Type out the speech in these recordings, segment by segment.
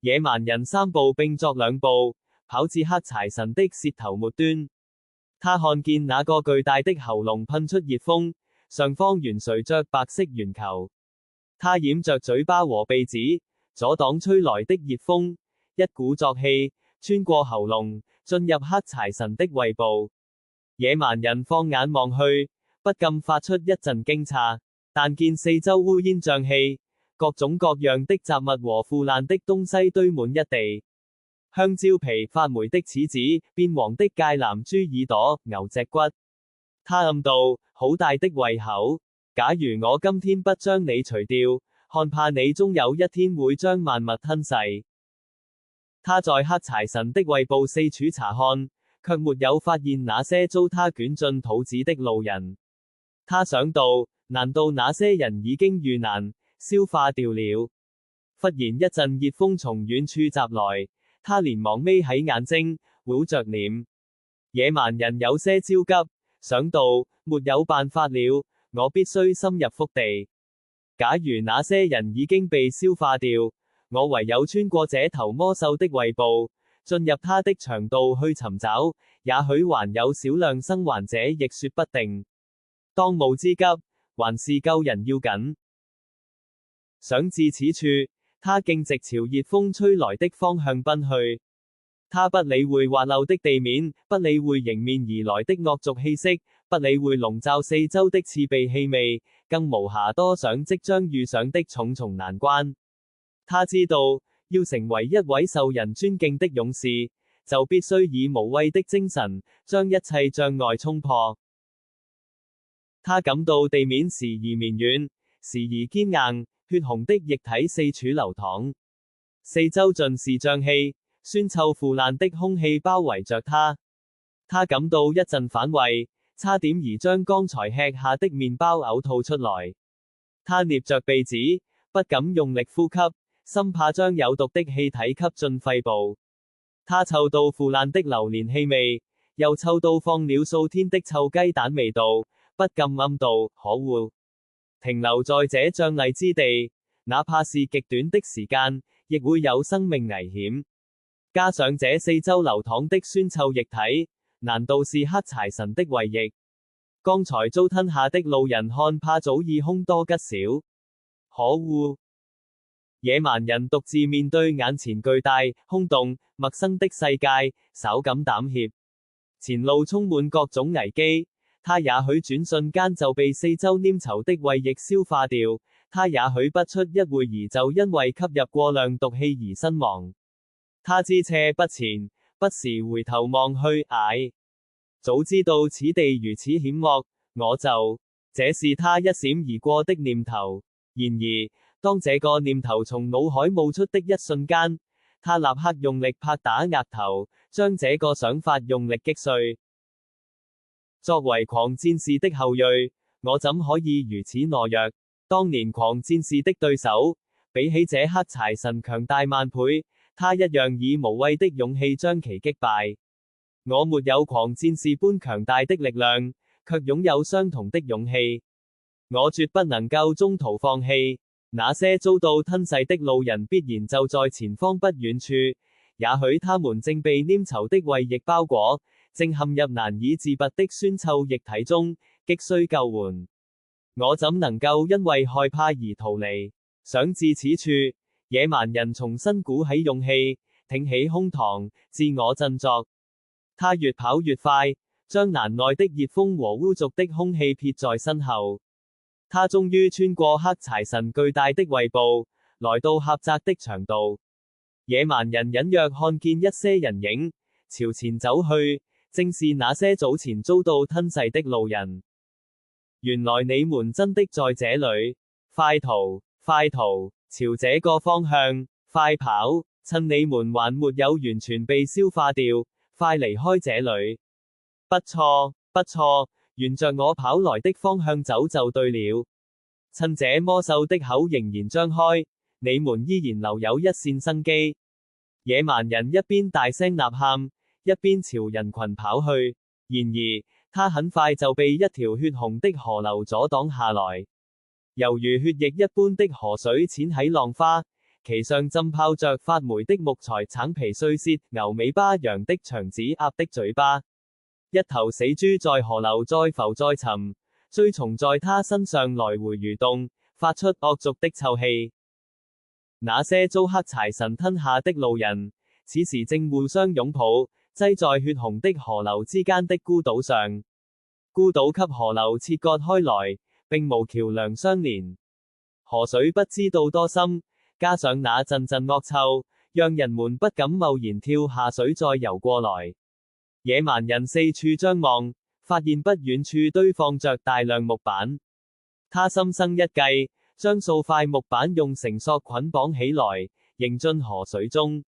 野蠻人三步並作兩步，跑至黑柴神的舌頭末端。他看見那個巨大的喉嚨噴出熱風，上方懸垂着白色圓球。他掩着嘴巴和鼻子，阻擋吹來的熱風，一鼓作氣，穿過喉嚨，進入黑柴神的胃部。野蠻人放眼望去，不禁發出一陣驚詫，但見四周烏煙瘴氣，各種各樣的雜物和腐爛的東西堆滿一地。香蕉皮、發霉的柿子、變黃的芥藍豬耳朵、牛脊骨。他暗道：好大的胃口！假如我今天不將你除掉，看怕你終有一天會將萬物吞噬。他在黑柴神的胃部四處查看，卻沒有發現那些遭他捲進肚子的路人。他想到，難道那些人已經遇難，消化掉了？忽然一陣熱風從遠處襲來，他連忙眯起眼睛，捂着臉。野蠻人有些焦急，想到沒有辦法了，我必須深入腹地。假如那些人已經被消化掉，我唯有穿過這頭魔獸的胃部，進入他的腸道去尋找，也許還有少量生還者，亦說不定。當務之急，還是救人要緊。想至此處，他徑直朝熱風吹來的方向奔去。他不理會滑溜的地面，不理會迎面而來的惡俗氣息，不理會籠罩四周的刺鼻氣味，更無暇多想即將遇上的重重難關。他知道，要成為一位受人尊敬的勇士，就必須以無畏的精神，將一切障礙衝破。他感到地面時而綿軟，時而堅硬，血紅的液體四處流淌，四周盡是瘴氣，酸臭腐爛的空氣包圍着他。他感到一陣反胃，差點兒將剛才吃下的麵包嘔吐出來。他捏着鼻子，不敢用力呼吸，生怕將有毒的氣體吸進肺部。他嗅到腐爛的榴蓮氣味，又嗅到放了數天的臭雞蛋味道，不禁暗道：可惡！停留在這瘴癘之地，哪怕是極短的時間，亦會有生命危險。加上這四周流淌的酸臭液體，難道是黑柴神的胃液？剛才遭吞下的路人看怕早已凶多吉少。可惡！野蠻人獨自面對眼前巨大、空洞、陌生的世界，稍感膽怯。前路充滿各種危機，他也許轉瞬間就被四周黏稠的胃液消化掉，他也許不出一會兒就因為吸入過量毒氣而身亡。他知斜不前，不時回頭望去，唉，早知道此地如此險惡，我就……這是他一閃而過的念頭。然而，當這個念頭從腦海冒出的一瞬間，他立刻用力拍打額頭，將這個想法用力擊碎。作為狂戰士的後裔，我怎可以如此懦弱？當年狂戰士的對手，比起這黑柴神強大萬倍，他一樣以無畏的勇氣將其擊敗。我沒有狂戰士般強大的力量，卻擁有相同的勇氣。我絕不能夠中途放棄。那些遭到吞噬的路人必然就在前方不遠處，也許他們正被黏稠的胃液包裹，正陷入難以自拔的酸臭液體中，急需救援。我怎能夠因為害怕而逃離？想至此處，野蠻人重新鼓起勇氣，挺起胸膛，自我振作。他越跑越快，將難耐的熱風和污濁的空氣撇在身後。他終於穿過黑柴神巨大的胃部，來到狹窄的腸道。野蠻人隱約看見一些人影，朝前走去，正是那些早前遭到吞噬的路人。原來你們真的在這裏！快逃！快逃！朝這個方向！快跑！趁你們還沒有完全被消化掉，快離開這裏！不錯，不錯。沿着我跑來的方向走就對了。趁這魔獸的口仍然張開，你們依然留有一線生機。野蠻人一邊大聲吶喊，一邊朝人群跑去。然而，他很快就被一條血紅的河流阻擋下來。猶如血液一般的河水濺起浪花，其上浸泡着發霉的木材、橙皮碎屑、牛尾巴、羊的腸子、鴨的嘴巴。一頭死豬在河流再浮再沉，蛆蟲在它身上來回蠕動，發出惡俗的臭氣。那些遭黑柴神吞下的路人，此時正互相擁抱，擠在血紅的河流之間的孤島上。孤島給河流切割開來，並無橋樑相連。河水不知道多深，加上那陣陣惡臭，讓人們不敢貿然跳下水再游過來。野蠻人四處張望，發現不遠處堆放着大量木板。他心生一計，將數塊木板用繩索捆綁起來，扔進河水中。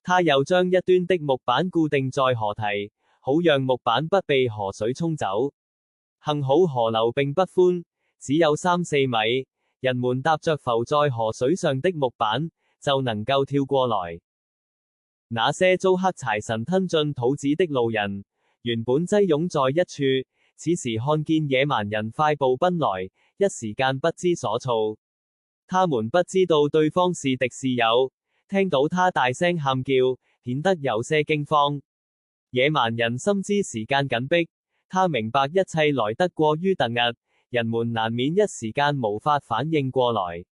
他又將一端的木板固定在河堤，好讓木板不被河水沖走。幸好河流並不寬，只有3-4米，人們踏着浮在河水上的木板，就能夠跳過來。那些遭黑柴神吞進肚子的路人，原本擠擁在一處，此時看見野蠻人快步奔來，一時間不知所措。他們不知道對方是敵是友，聽到他大聲喊叫，顯得有些驚慌。野蠻人深知時間緊迫，他明白一切來得過於突兀，人們難免一時間無法反應過來。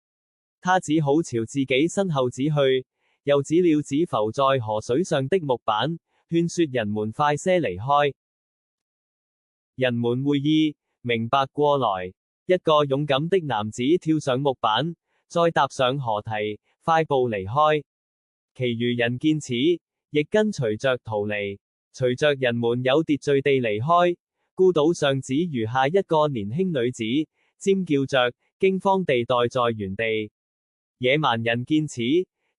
他只好朝自己身後指去，又指了指浮在河水上的木板，勸說人們快些離開。人們會意，明白過來，一個勇敢的男子跳上木板，再踏上河堤，快步離開。其餘人見此，亦跟隨着逃離。隨着人們有秩序地離開，孤島上只餘下一個年輕女子，尖叫着，驚慌地待在原地。野蠻人見此，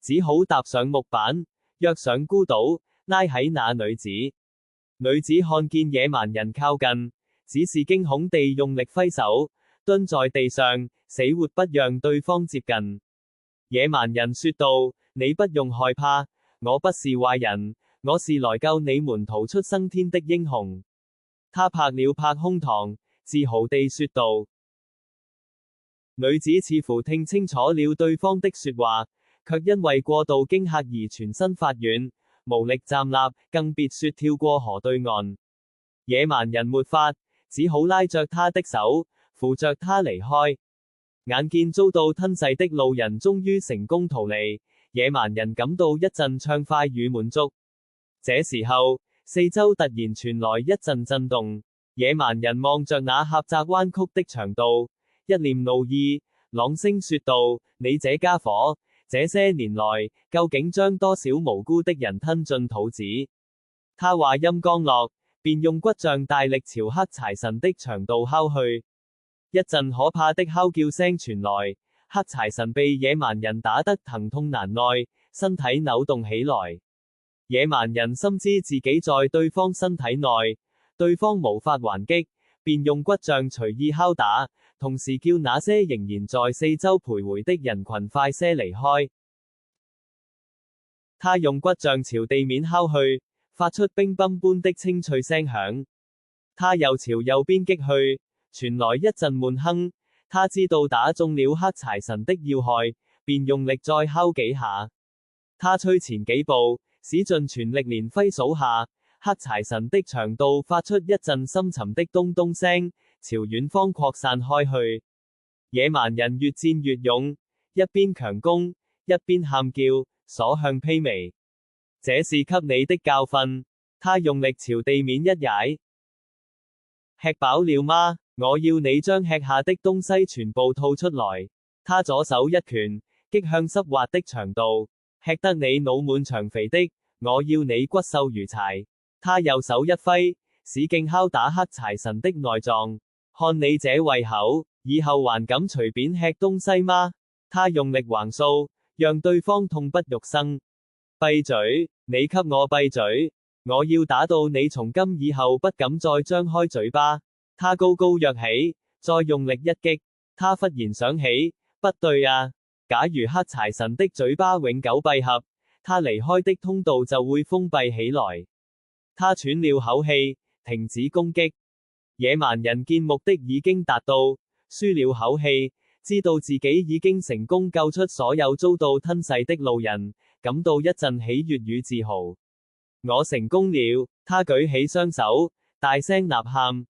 只好踏上木板，躍上孤島，拉起那女子。女子看見野蠻人靠近，只是驚恐地用力揮手，蹲在地上，死活不讓對方接近。野蠻人說道：你不用害怕，我不是壞人，我是來救你們逃出生天的英雄。他拍了拍胸膛，自豪地說道。女子似乎聽清楚了對方的說話，卻因為過度驚嚇而全身發軟，無力站立，更別說跳過河對岸。野蠻人沒法，只好拉着他的手，扶着他離開。眼見遭到吞噬的路人終於成功逃離，野蠻人感到一陣暢快與滿足。這時候，四周突然傳來一陣震動，野蠻人望着那狹窄彎曲的長道，一臉怒意，朗聲說道：你這家伙，這些年來，究竟將多少無辜的人吞進肚子？他話音剛落，便用骨杖大力朝黑柴神的長道敲去。一陣可怕的嚎叫聲傳來，黑柴神被野蠻人打得疼痛難耐，身體扭動起來。野蠻人深知自己在對方身體內，對方無法還擊，便用骨杖隨意敲打，同時叫那些仍然在四周徘徊的人群快些離開。他用骨杖朝地面敲去，發出乒乓般的清脆聲響。他又朝右邊擊去，傳來一陣悶哼。他知道打中了黑柴神的要害，便用力再敲幾下。他趨前幾步，使盡全力連揮數下，黑柴神的長道發出一陣深沉的咚咚聲，朝遠方擴散開去。野蠻人越戰越勇，一邊強攻，一邊喊叫，所向披靡。這是給你的教訓。他用力朝地面一踩。吃飽了嗎？我要你將吃下的東西全部吐出來。他左手一拳，擊向濕滑的長道。吃得你腦滿腸肥的，我要你骨瘦如柴。他右手一揮，使勁敲打黑柴神的內臟。看你這胃口，以後還敢隨便吃東西嗎？他用力橫掃，讓對方痛不欲生。閉嘴！你給我閉嘴！我要打到你從今以後不敢再張開嘴巴。他高高躍起，再用力一擊。他忽然想起，不對啊！假如黑柴神的嘴巴永久閉合，他離開的通道就會封閉起來。他喘了口氣，停止攻擊。野蠻人見目的已經達到，舒了口氣，知道自己已經成功救出所有遭到吞噬的路人，感到一陣喜悅與自豪。我成功了，他舉起雙手，大聲吶喊，